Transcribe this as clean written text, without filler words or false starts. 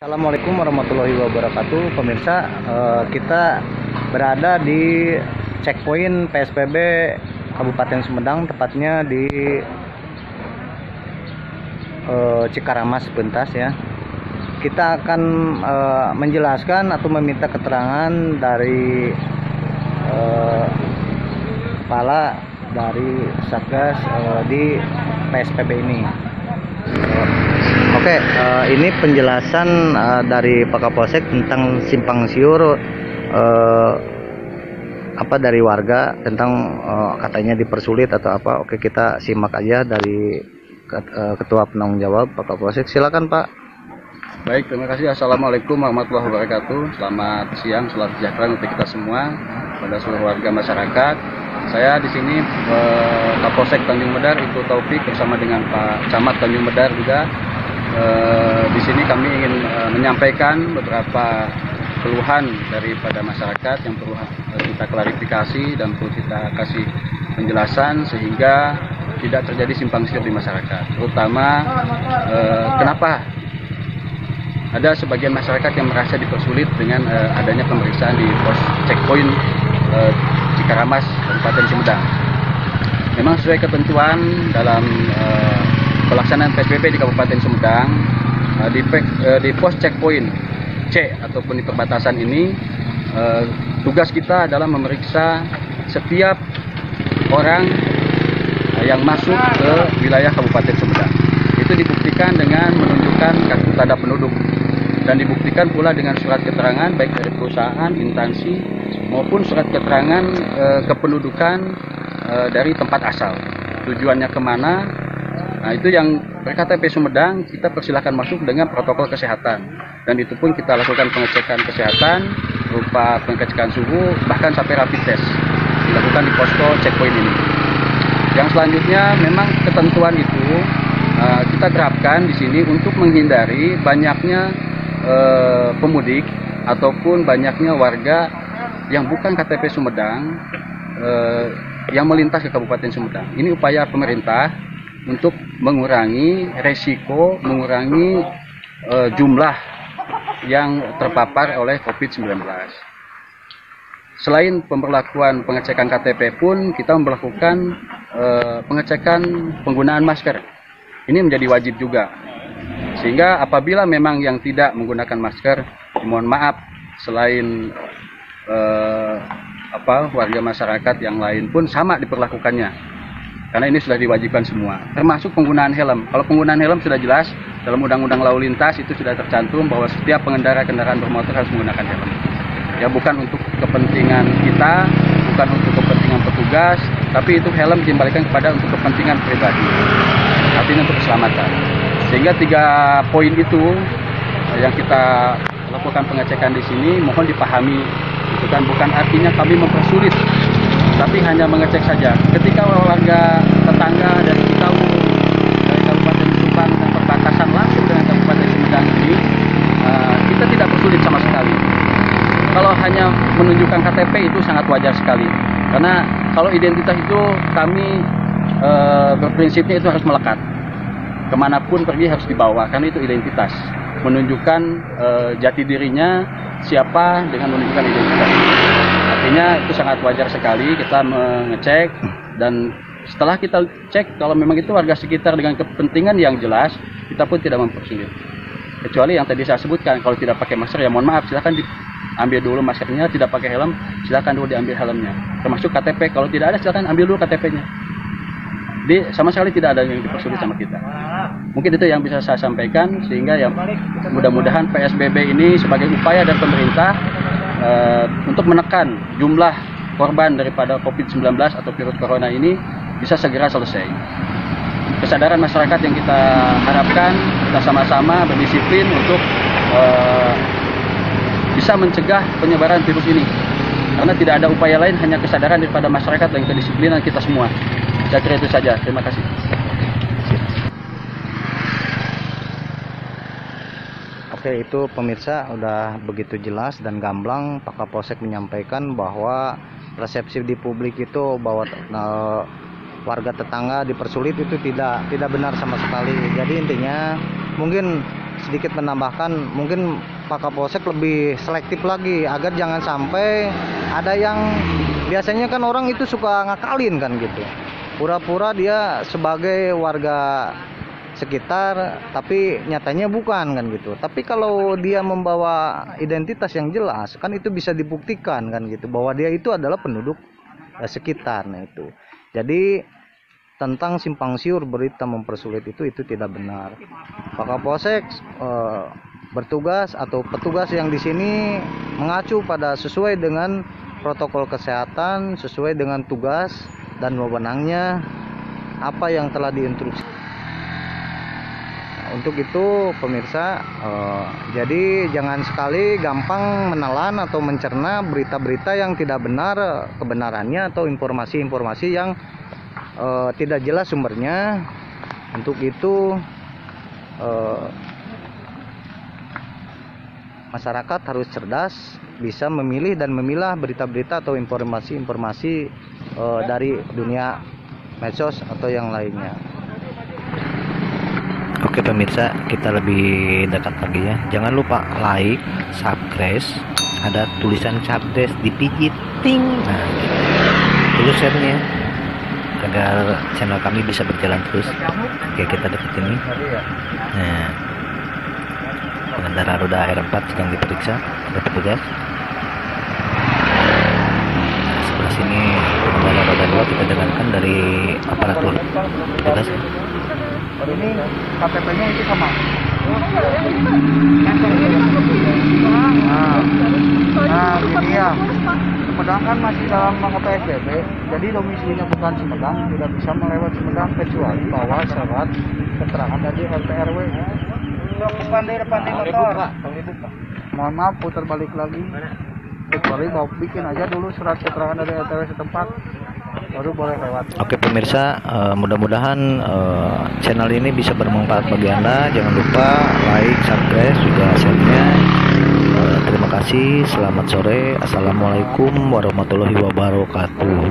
Assalamualaikum warahmatullahi wabarakatuh. Pemirsa, kita berada di checkpoint PSBB Kabupaten Sumedang, tepatnya di Cikaramas Pentas ya. Kita akan menjelaskan atau meminta keterangan dari kepala dari Satgas di PSBB ini. Oke, ini penjelasan dari Pak Kapolsek tentang simpang siur dari warga tentang katanya dipersulit atau apa. Oke, kita simak aja dari Ketua Penanggung Jawab Pak Kapolsek. Silakan Pak. Baik, terima kasih. Assalamualaikum warahmatullahi wabarakatuh. Selamat siang, selamat sejahtera untuk kita semua, pada seluruh warga masyarakat. Saya di sini Kapolsek Tanjung Medar Ibtu Taufik bersama dengan Pak Camat Tanjung Medar juga. Di sini kami ingin menyampaikan beberapa keluhan daripada masyarakat yang perlu kita klarifikasi dan perlu kita kasih penjelasan sehingga tidak terjadi simpang siur di masyarakat. Terutama kenapa ada sebagian masyarakat yang merasa dipersulit dengan adanya pemeriksaan di pos checkpoint Cikaramas, Kabupaten Sumedang. Memang sesuai ketentuan dalam pelaksanaan PSBB di Kabupaten Sumedang, di pos checkpoint C ataupun di perbatasan ini, tugas kita adalah memeriksa setiap orang yang masuk ke wilayah Kabupaten Sumedang. Itu dibuktikan dengan menunjukkan kartu tanda penduduk dan dibuktikan pula dengan surat keterangan baik dari perusahaan, instansi maupun surat keterangan kependudukan dari tempat asal. Tujuannya kemana? Nah, itu yang berKTP Sumedang kita persilahkan masuk dengan protokol kesehatan, dan itu pun kita lakukan pengecekan kesehatan berupa pengecekan suhu bahkan sampai rapid test dilakukan di posko checkpoint ini. Yang selanjutnya memang ketentuan itu kita terapkan di sini untuk menghindari banyaknya pemudik ataupun banyaknya warga yang bukan KTP Sumedang yang melintas ke Kabupaten Sumedang. Ini upaya pemerintah untuk mengurangi resiko, mengurangi jumlah yang terpapar oleh COVID-19. Selain pemberlakuan pengecekan KTP pun kita memperlakukan pengecekan penggunaan masker. Ini menjadi wajib juga. Sehingga apabila memang yang tidak menggunakan masker, mohon maaf, selain warga masyarakat yang lain pun sama diperlakukannya. Karena ini sudah diwajibkan semua, termasuk penggunaan helm. Kalau penggunaan helm sudah jelas dalam Undang-Undang Lalu Lintas itu sudah tercantum bahwa setiap pengendara kendaraan bermotor harus menggunakan helm. Ya, bukan untuk kepentingan kita, bukan untuk kepentingan petugas, tapi itu helm dikembalikan kepada untuk kepentingan pribadi. Artinya untuk keselamatan. Sehingga 3 poin itu yang kita lakukan pengecekan di sini mohon dipahami. Itu kan bukan artinya kami mempersulit, tapi hanya mengecek saja. Ketika warga tetangga dari Citarum, dari Kabupaten Subang dan perbatasan langsung dengan Kabupaten Sumedang ini, kita tidak bersulit sama sekali. Kalau hanya menunjukkan KTP itu sangat wajar sekali. Karena kalau identitas itu kami berprinsipnya itu harus melekat. Kemanapun pergi harus dibawa, karena itu identitas. Menunjukkan jati dirinya siapa dengan menunjukkan identitas. Artinya itu sangat wajar sekali kita mengecek, dan setelah kita cek kalau memang itu warga sekitar dengan kepentingan yang jelas, kita pun tidak mempersulit. Kecuali yang tadi saya sebutkan, kalau tidak pakai masker ya mohon maaf, silahkan diambil dulu maskernya, tidak pakai helm silahkan dulu diambil helmnya. Termasuk KTP, kalau tidak ada silahkan ambil dulu KTP-nya. Sama sekali tidak ada yang dipersulit sama kita. Mungkin itu yang bisa saya sampaikan, sehingga ya mudah-mudahan PSBB ini sebagai upaya dari pemerintah untuk menekan jumlah korban daripada COVID-19 atau virus corona ini bisa segera selesai. Kesadaran masyarakat yang kita harapkan, kita sama-sama berdisiplin untuk bisa mencegah penyebaran virus ini. Karena tidak ada upaya lain, hanya kesadaran daripada masyarakat dan kedisiplinan kita semua. Saya kira itu saja. Terima kasih. Oke, itu pemirsa udah begitu jelas dan gamblang Pak Kapolsek menyampaikan bahwa persepsi di publik itu bahwa warga tetangga dipersulit itu tidak benar sama sekali. Jadi intinya mungkin sedikit menambahkan, mungkin Pak Kapolsek lebih selektif lagi agar jangan sampai ada yang biasanya kan orang itu suka ngakalin kan gitu. Pura-pura dia sebagai warga sekitar tapi nyatanya bukan kan gitu. Tapi kalau dia membawa identitas yang jelas kan itu bisa dibuktikan kan gitu bahwa dia itu adalah penduduk sekitar. Nah itu. Jadi tentang simpang siur berita mempersulit itu tidak benar. Pak Kapolsek bertugas atau petugas yang di sini mengacu pada sesuai dengan protokol kesehatan, sesuai dengan tugas dan wewenangnya apa yang telah diinstruksi. Nah, untuk itu pemirsa, jadi jangan sekali gampang menelan atau mencerna berita-berita yang tidak benar kebenarannya atau informasi-informasi yang tidak jelas sumbernya. Untuk itu masyarakat harus cerdas, bisa memilih dan memilah berita-berita atau informasi-informasi dari dunia medsos atau yang lainnya. Oke pemirsa, kita lebih dekat lagi ya. Jangan lupa like, subscribe, ada tulisan subscribe dipijit ting. Nah, dulu share-nya agar channel kami bisa berjalan terus. Oke, kita dekat ini. Nah, pengendara roda R4 sedang diperiksa oleh petugas. Nah, sebelah sini pengendara roda 2 kita dengarkan dari aparatur petugas. Ini KTP-nya itu sama. Nah, gini ya. Sumedang kan masih dalam masa PSBB, jadi domisilinya bukan Sumedang, tidak bisa melewati Sumedang kecuali bawa surat keterangan dari RT RW. Pandai motor. Mohon maaf, putar balik lagi. Kecuali mau bikin aja dulu surat keterangan dari RT RW setempat, baru boleh lewat. Oke pemirsa, mudah-mudahan channel ini bisa bermanfaat bagi Anda. Jangan lupa like, subscribe, juga share-nya. Terima kasih, selamat sore. Assalamualaikum warahmatullahi wabarakatuh.